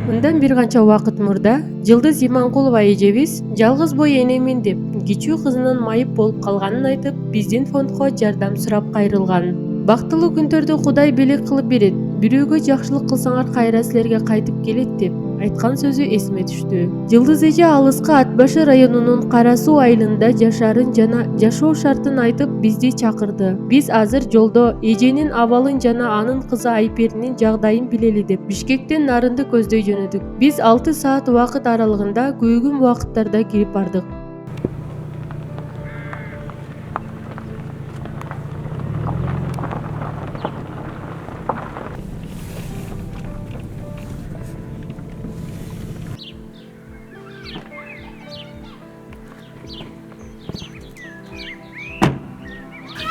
Мындан бир канча убакыт мурда Жылдыз Иманкулова эжебиз жалгыз бой энемин деп кичүү кызынын майып болуп калганын айтып, биздин фондко жардам сурап кайрылган. Бактылуу күндөрдү Кудай белек кылып берет. Бирөөгө жакшылык кылсаңар кайра силерге кайтып келет деп айткан сөзү эсиме түштү. Жылдыз эже алыскы Ат башы районунун Кара Суу айылында жашаарын жана жашоо шартын айтып бизди чакырды. Биз азыр жолдо эженин абалын жана анын кызы Айперинин жагдайын билели деп Бишкектен Нарынды көздөй жөнөдүк. Биз 6 саат убакыт аралыгында күбөгүн убакыттарда кирип бардык.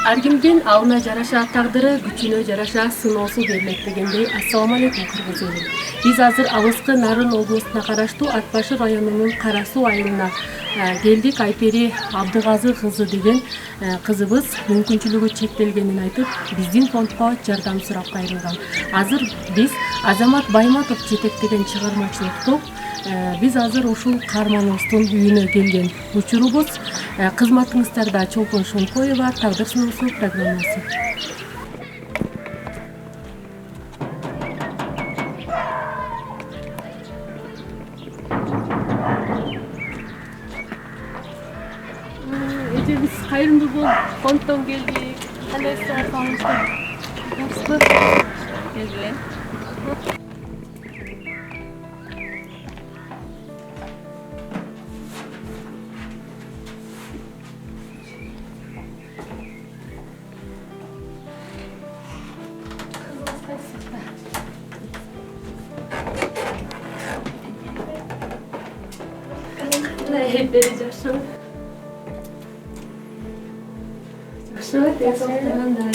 Ар кимдин алына жараша тагдыры, күчүнө жараша сыноосу берилет дегендей. Ассаламу алейкум кыргыз эли. Биз азыр алыскы Нарын облусуна караштуу Ат башы районунун Кара Суу айылына келдик. Айпери Абдыгазы кызы деген кызыбыз мүмкүнчүлүгү чектелгенин айтып, биздин фондко жардам сурап кайрылган. Азыр биз Азамат Байматов жетектеген чыгармачылык топ биз азыр ушул каарманыбыздын үйүнө келген. Учурубуз кызматыңыздарда Чолпон Шонкоева тагдыр сыноосу программасы. Эже биз кайрымдуу болуп фонддон келдик. Кандайсыз, саламатсызбы? Келгиле. Айпери жакшыбы? Кандай?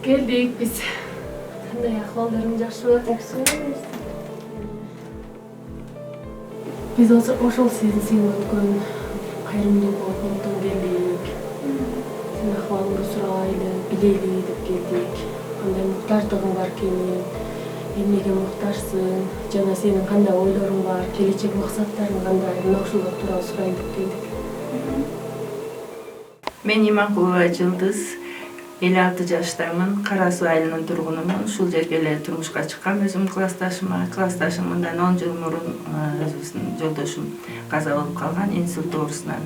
Келдик биз. Кандай акыбалдарың жакшыбы? Биз ошол сени сыйланткан кайрымдуу фонддон келдик. Сенин акыбалыңды сурайлы, билели деп келдик. Кандай муктаждыгың бар экенин, эмнеге муктажсың жана сенин кандай ойлоруң бар, келечек максаттарың кандай, мына ушулар тууралуу сурайын деп келдик. Мен Иманкулова Жылдыз, 56 жаштамын, Кара Суу айылынын тургунумун. Ушул жерге эле турмушка чыккам өзүмдүн классташым мындан 10 жыл мурун өзүбүздүн жолдошум каза болуп калган инсульт оорусунан.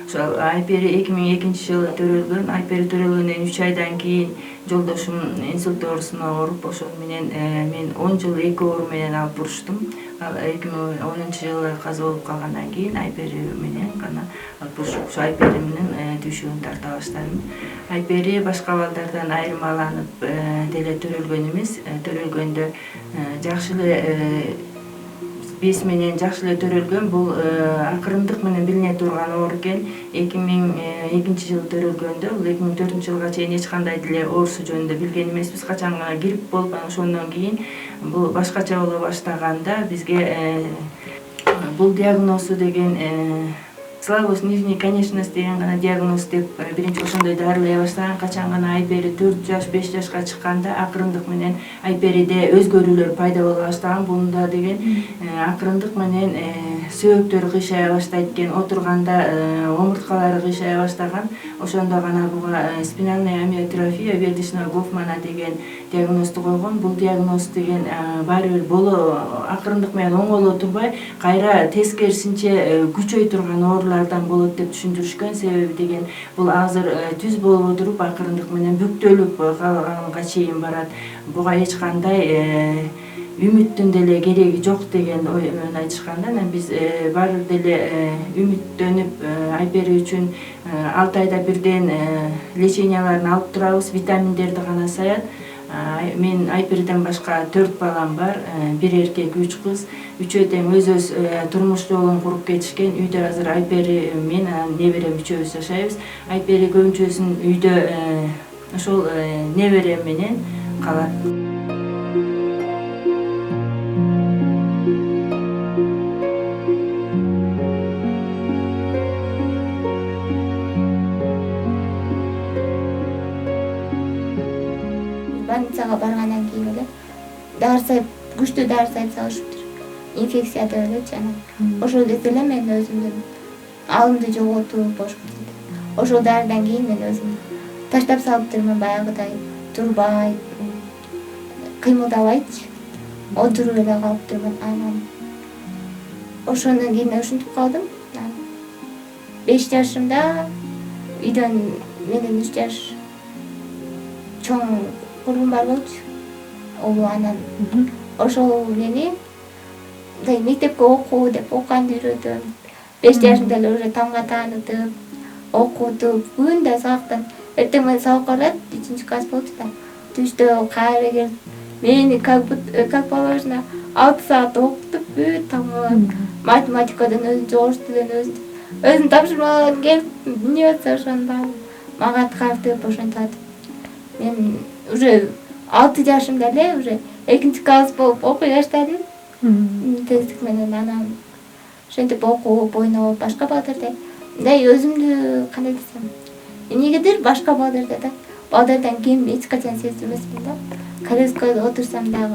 Ошол Айпери 2002 жылы төрөлгөн. Айпери төрөлгөндөн 3 айдан кийин жолдошум инсульт оорусуна ооруп, ошол менен мен 10 жыл 2 оору менен алып буруштум. Ал 2010 жылы каза болуп калгандан кийин Айпери менен гана алып буруштум. Ошо Айпери менен түйшүгүн тарта баштадым. Айпери башка балдардан айырмаланып деле төрөлгөн эмес. Төрөлгөндө жакшы эле биз менен жакшы эле төрөлгөн. Бул акырындык менен билине турган оору экен. 2002 жылы төрөлгөндө, бул 2004 жылга чейин эч кандай деле оорусу жөнүндө билген эмеспиз. Качан гана грипп болуп, ошондон кийин бул башкача боло баштаганда бизге бул диагнозу деген слабость нижней конечности деген гана диагноз деп биринчи ошондой дарылай баштаган. Качан гана Айпери 4 жаш, 5 жашка чыкканда акырындык менен Айпериде өзгөрүүлөр пайда боло баштаган. Бунда деген акырындык менен сөөктөр кыйшая баштайт экен, отурганда омурткалары кыйшая баштаган. Ошондо гана буга спинальная амиотрофия Бердичного Гофмана деген диагнозду койгон. Бул диагноз деген баары бир акырындык менен оңоло турбай, кайра тескерисинче күчөй турган оорулардан болот деп түшүндүрүшкөн. Себеби деген бул азыр түз болуп отуруп акырындык менен бүктөлүп калганга чейин барат. Буга эч кандай үмүттүн деле кереги жок деген ой менен айтышканда, биз баары деле үмүттөнүп Айпери үчүн 6 айда бирден леченияларын алып турабыз, витаминдерди гана саят. Мен Айпериден башка 4 балам бар, бир эркек, 3 кыз. Үчөө тең өз турмуш жолун куруп кетишкен. Үйдө азыр Айпери, мен, неберем үчөөбүз жашайбыз. Айпери көбүнчөсүн үйдө ошол неберем менен калат. Больницага баргандан кийин эле дарса күчтүү дары салышыптыр. Инфекция деп элечи анан. Ошол кезде эле мен өзүмдүн алымды жоготуп ошол дарыдан кийин мен өзүм таштап салыптырмын, баягыдай турбай, кыймылдабайчы, отуруп эле калыптырмын. Анан ошондон кийин ушинтип калдым. 5 жашымда үйдөн менен 3 жаш чоң курбум бар болчу. Анан ошол мени мектепке окуу деп окуганды үйрөтөм. 5 жашымда эле уже тамга таанытып, окутуп, күндө сабактан эртең менен сабакка барат, 3 класс болчу да. Түштө кайра келип, мени как положено 6 саат окутуп, бүт тамгалап, математикадан өзү, жогору тилден өзүн тапшырмаларын келип, эмне болсо ошонун баарын мага аткартып, ошентип атып. Мен уже 6 жашымда эле уже 2 класс болуп окуй баштадым. Тездик менен анан ошентип окуп, ойноп, башка балдардай мындай өзүмдү кандай десем, эмнегедир башка балдардан кем эч качан сездирмесмин да. Коляскада отурсам дагы,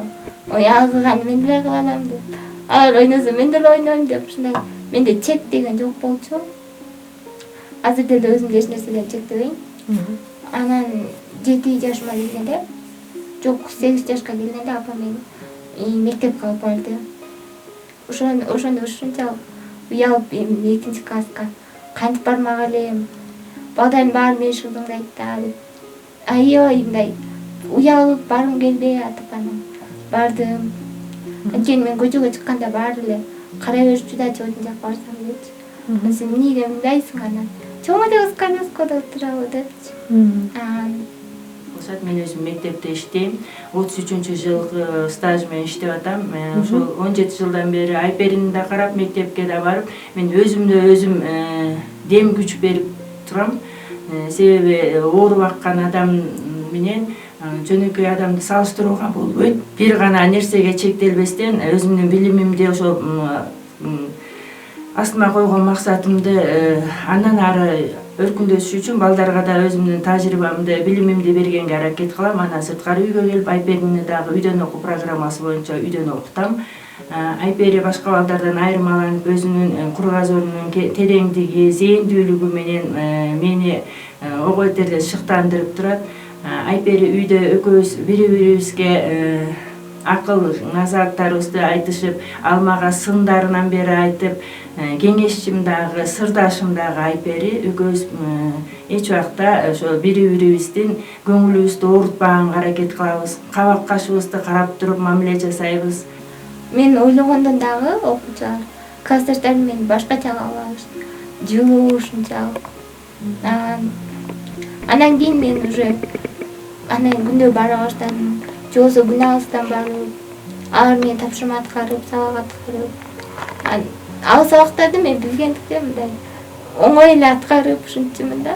ой алгыган мен деле кыла алам деп, алар ойносо мен деле ойнойм деп, ушундай менде чек деген жок болчу. Азыр деле өзүмдү эч нерседен чектебейм. Анан 7 жашыма келгенде, жок 8 жашка келгенде апам мени мектепке алып барды. Ошондо ушунчалык уялып 2 класска кантип бармак элем, балдардын баары мени шылдыңдайт да деп. Аябай мындай уялып баргым келбей атып анан бардым. Анткени мен көчөгө чыкканда баары эле карай беришчү да, чоочун жакка барсам депчи. Сен эмнеге мындайсың анан? Чоң эле коляскада отурабы депчи. Мен өзүм мектепте иштейм. 33-жылкы стаж менен иштеп атам. Ошол 17 жылдан бери айперин да карап, мектепке да барып, мен өзүмдө өзүм дем күч берип турам. Себеби оору баккан адам менен жөнөкөй адамды салыштырууга болбойт. Бир гана нерсеге чектелбестен өзүмдүн билимимди, ошол астыма койгон максатымды андан ары өркүндөтүш үчүн балдарга да өзүмдүн тажрыйбамды, билимимди бергенге аракет кылам. Анан сырткары үйгө келип айперини дагы үйдөн окуу программасы боюнча үйдөн окутам. Айпери башка балдардан айырмаланып, өзүнүн кругозорунун тереңдиги, зээндүүлүгү менен мени ого бетерден шыктандырып турат. Айпери үйдө экөөбүз бири-бирибизге акыл назараттарыбызды айтышып, ал мага сындарынан бери айтып, кеңешчим дагы, сырдашым дагы Айпери. Экөөбүз эч убакта ошо бири-бирибиздин көңүлүбүздү оорутпаганга аракет кылабыз. Кабак кашыбызды карап туруп мамиле жасайбыз. Мен ойлогондон дагы окуучулар, классташтарым мени башкача кабыл алышты. Жылуу ушунчалык. Анан кийин мен уже күндө бара баштадым. Же болбосо күн алыстан барып, алар менен тапшырма аткарып, сабак аткарып. Ал сабактарды мен билгендиктен мындай оңой эле аткарып ушинтчүмүн да.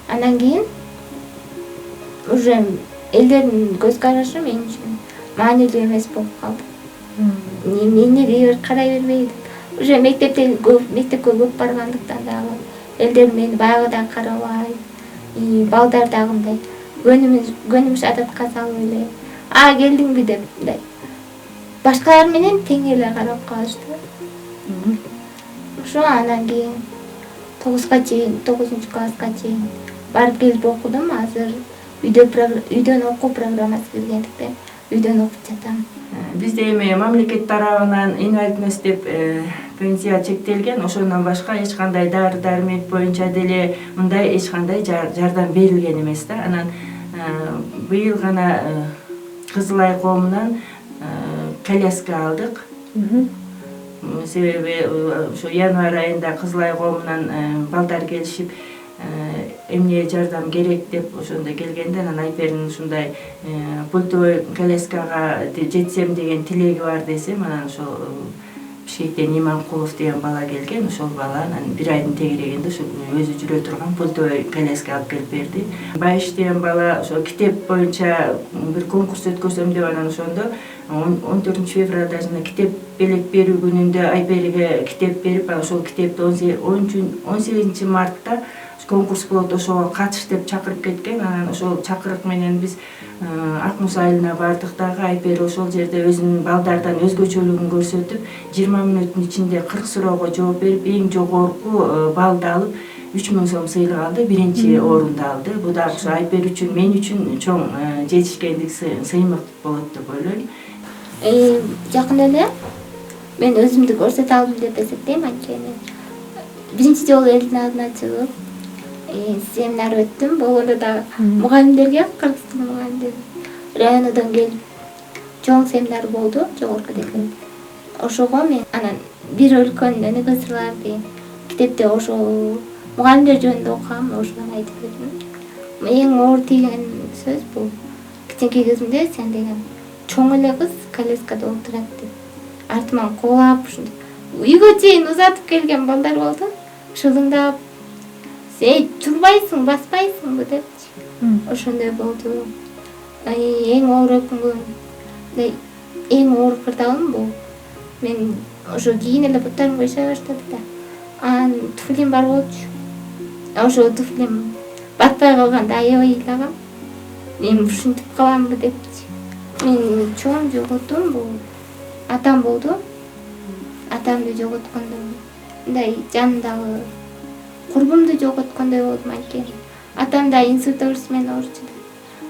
Анан кийин уже элдердин көз карашы мен үчүн маанилүү эмес болуп калды. Эмнеге карай бербей деп. Уже мектепке көп баргандыктан дагы элдер мени баягыдай карабай, балдар дагы мындай көнүмүш адатка салып эле, келдиңби деп мындай башкалар менен тең эле карап калышты. Ошо анан кийин 9 класска чейин барып келип окудум. Азыр үйдөн окуу программасы келгендиктен үйдөн окуп жатам. Бизде эми мамлекет тарабынан инвалидность деп пенсия чектелген, ошондон башка эч кандай дары-дармек боюнча деле мындай эч кандай жардам берилген эмес да. Анан быйыл гана Кызылай коомунан коляска алдык. Себеби ошо январь айында Кызылай коомунан балдар келишип, эмне жардам керек деп ошондо келгенде, анан Айперин ушундай пультовой коляскага жетсем деген тилеги бар десем, анан ошол Бишкектен Иманкулов деген бала келген. Ошол бала анан 1 айдын тегерегинде ошо өзү жүрө турган пультовой коляска алып келип берди. Байыш деген бала ошо китеп боюнча бир конкурс өткөрсөм деп, анан ошондо 14 февралда жана китеп белек берүү күнүндө Айпериге китеп берип, ошол китепти 18 мартта конкурс болот, ошого катыш деп чакырып кеткен. Анан ошол чакырык менен биз Ак Муз айылына бардык дагы. Айпери ошол жерде өзүнүн балдардан өзгөчөлүгүн көрсөтүп, 20 мүнөттүн ичинде 40 суроого жооп берип, эң жогорку баллды алып 3000 сом сыйлык алды, биринчи орунду алды. Бул дагы ошо Айпери үчүн, мен үчүн чоң жетишкендик, сыймык болот деп ойлойм. Жакында эле мен өзүмдү көрсөтө алдым деп эсептейм. Анткени биринчи жолу элдин алдына чыгып семинар өттүм. Болгондо да мугалимдерге, Кыргызстан мугалимдери районодон келип чоң семинар болду, жогорку деңгээлде. Ошого мен анан бир өлкөнүн өнөгө сырлары деген китепте ошол мугалимдер жөнүндө окугам, ошону айтып бердим. Эң оор тийген сөз бул кичинекей кезимде сен деген чоң эле кыз коляскада отурат деп артыман кубулап ушинтип үйгө чейин узатып келген балдар болду. Шылыңдап, сен турбайсың, баспайсыңбы депчи. Ошондой болду. Эң оор өкүнгөн, эң оор кырдаалым бул. Мен ошо кийин эле буттарым койшой баштады да. Анан туфлим бар болчу. Ошо туфлим батпай калганда аябай ыйлагам. Мен ушинтип каламбы депчи. Мен чоң жоготтум, бул атам болду. Атамды жоготкондо мындай жанымдагы курбумду жоготкондой болдум. Анткени атам да инсульт оорусу менен ооручу.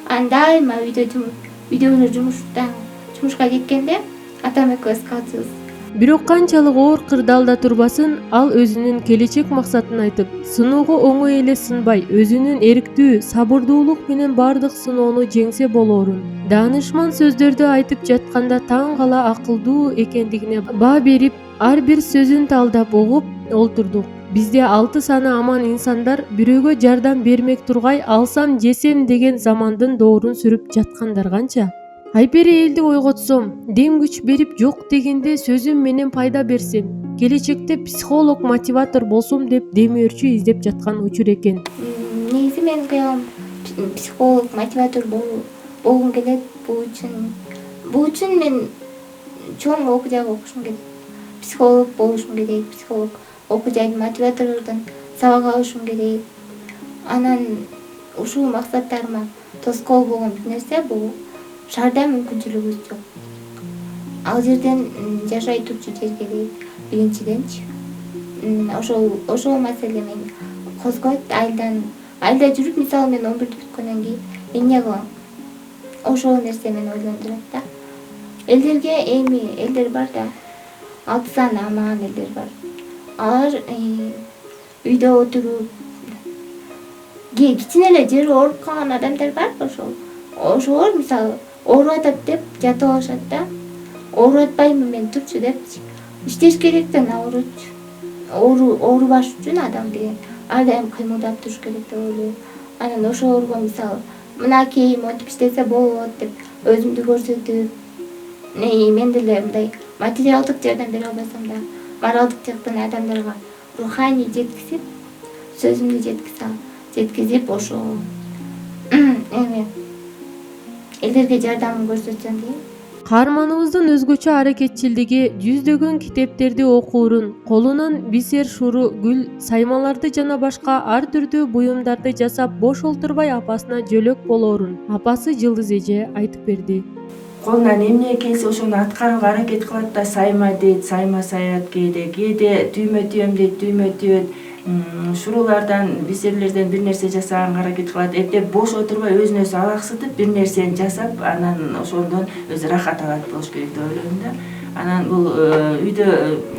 Анан дайыма үйдөгүлөр жумушка кеткенде атам экөөбүз калчубуз. Бирок канчалык оор кырдаалда турбасын, ал өзүнүн келечек максатын айтып, сыноого оңой эле сынбай, өзүнүн эриктүү, сабырдуулук менен бардык сыноону жеңсе болоорун, даанышман сөздөрдү айтып жатканда таң кала акылдуу экендигине баа берип, ар бир сөзүн талдап угуп олтурдук. Бизде 6 саны аман инсандар бирөөгө жардам бермек тургай алсам жесем деген замандын доорун сүрүп жаткандар канча? Айпери элди ойготсом, дем күч берип жок дегенде сөзүм менен пайда берсем, келечекте психолог, мотиватор болсом деп демөөрчү издеп жаткан учур экен. Негизи менин кыялым психолог, мотиватор болгум келет. Бул үчүн мен чоң окуу жайга окушум келет. Психолог болушум керек, психолог окуу жайдын мотиваторлордон сабак алышым керек. Анан ушул максаттарыма тоскоол болгон бир нерсе бул шаарда мүмкүнчүлүгүбүз жок. Ал жерден жашай турчу жер керек биринчиденчи. Ошол маселе мени козгойт. Айылда жүрүп, мисалы мен 11 бүткөндөн кийин эмне кылам? Ошол нерсе мени ойлондурат да. Элдер бар да. 6 саны аман элдер бар. Алар үйдө отуруп кичине эле жери ооруп калган адамдар бар. Ошолор мисалы ооруп атат деп жатып алышат да. Ооруп атпаймын мен турчу депчи. Иштеш керек да, наоборотчу. Оорубаш үчүн адам деген ар дайым кыймылдап туруш керек деп ойлойм. Анан ошолорго мисалы мынакей монтип иштесе болот деп өзүмдү көрсөтүп, мен деле мындай материалдык жардам бере албасам да, моралдык жактан адамдарга руханий жеткизип, сөзүмдү жеткизип ошол элдерге жардамын көрсөтсөм дейм. Каарманыбыздын өзгөчө аракетчилдиги жүздөгөн китептерди окуурун, колунан бисер, шуру, гүл, саймаларды жана башка ар түрдүү буюмдарды жасап бош олтурбай апасына жөлөк болоорун апасы Жылдыз эже айтып берди. Колунан эмне келсе ошону аткарууга аракет кылат да, сайма дейт, сайма саят, кээде түймө түйөм дейт, түймө түйөт. Шурулардан, бисерлерден бир нерсе жасаганга аракет кылат. Эптеп бош отурбай өзүн өзү алаксытып бир нерсени жасап, анан ошондон өзү рахат алат болуш керек деп ойлойм да. Анан бул үйдө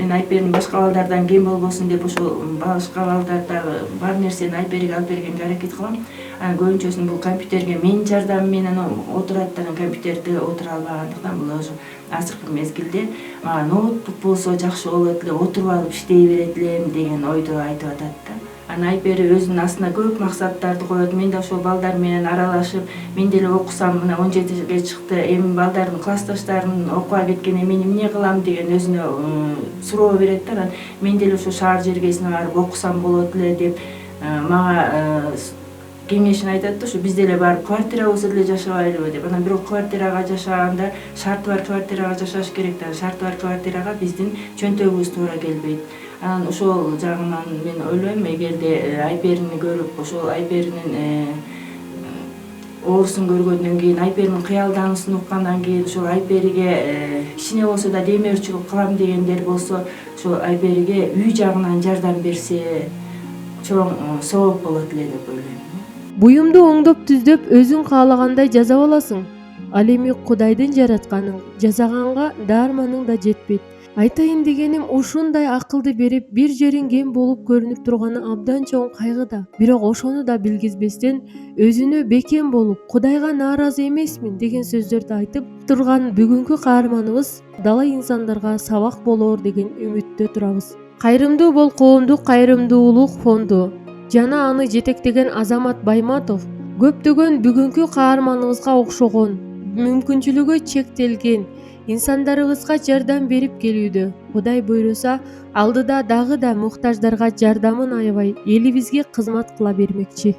мен Айперинин башка балдардан кем болбосун деп ошол башка балдарда бар нерсени Айпериге алып бергенге аракет кылам. Анан көбүнчөсүн бул компьютерге менин жардамым менен отурат, анан компьютерде отура албагандыктан бул ошо азыркы мезгилде мага ноутбук болсо жакшы болот эле, отуруп алып иштей берет элем деген ойду айтып атат да. Анан Айпери өзүнүн астына көп максаттарды коет. Мен да ошол балдар менен аралашып, мен деле окусам, мына 17-ге чыкты, эми балдардын классташтарым окууга кеткенде мен эмне кылам деген өзүнө суроо берет да. Анан мен деле ошо шаар жергесине барып окусам болот эле деп мага кеңешин айтат да. Ушу биз деле барып квартирабызда эле жашабайлыбы деп. Анан бирок квартирага жашаганда шарты бар квартирага жашаш керек да. Шарты бар квартирага биздин чөнтөгүбүз туура келбейт. Анан ошол жагынан мен ойлойм, эгерде Айперини көрүп, ошол Айперинин оорусун көргөндөн кийин, Айперинин кыялдануусун уккандан кийин ошол Айпериге кичине болсо да демөөрчүлүк кылам дегендер болсо, ошол Айпериге үй жагынан жардам берсе чоң сооп болот эле деп ойлойм. Буюмду оңдоп түздөп өзүң каалагандай жасап аласың. Ал эми Кудайдын жаратканын жасаганга даарманың да жетпейт. Айтайын дегеним, ушундай акылды берип, бир жериң кем болуп көрүнүп турганы абдан чоң кайгыда. Бирок ошону да билгизбестен, өзүнө бекем болуп, Кудайга нааразы эмесмин деген сөздөрдү айтып турган бүгүнкү каарманыбыз дала инсандарга сабак болоор деген үмүттө турабыз. Кайрымдуу бол коомдук кайрымдуулук фонду жана аны жетектеген Азамат Байматов көптөгөн бүгүнкү каарманыбызга окшогон мүмкүнчүлүгү чектелген инсандарыбызга жардам берип келүүдө. Кудай буйруса, алдыда дагы да муктаждарга жардамын аябай элибизге кызмат кыла бермекчи.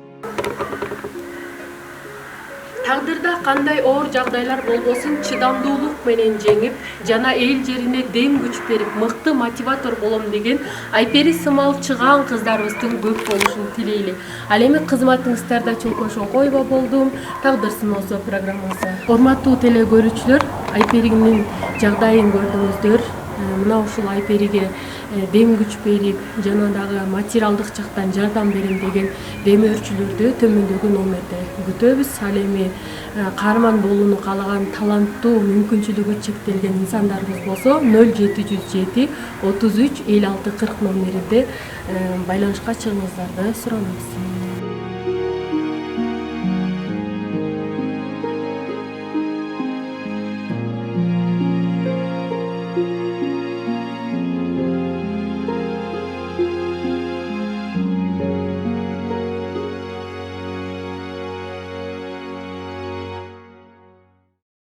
Тагдырда кандай оор жагдайлар болбосун чыдамдуулук менен жеңип жана эл жерине дем күч берип, мыкты мотиватор болом деген Айпери сымал чыгаан кыздарыбыздын көп болушун тилейли. Ал эми кызматыңыздарда чолкошо койбо болдум. Тагдыр сыноосу программасы. Урматтуу теле көрүүчүлөр, Айперинин жагдайын көрдүңүздөр. Мына ушул Айпериге дем күч берип жана дагы материалдык жактан жардам берем деген демөөрчүлөрдү төмөндөгү номерде күтөбүз. Ал эми каарман болууну каалаган таланттуу, мүмкүнчүлүгү чектелген инсандарыбыз болсо 0707 33 56 40 номеринде байланышка чыгыңыздарды суранабыз.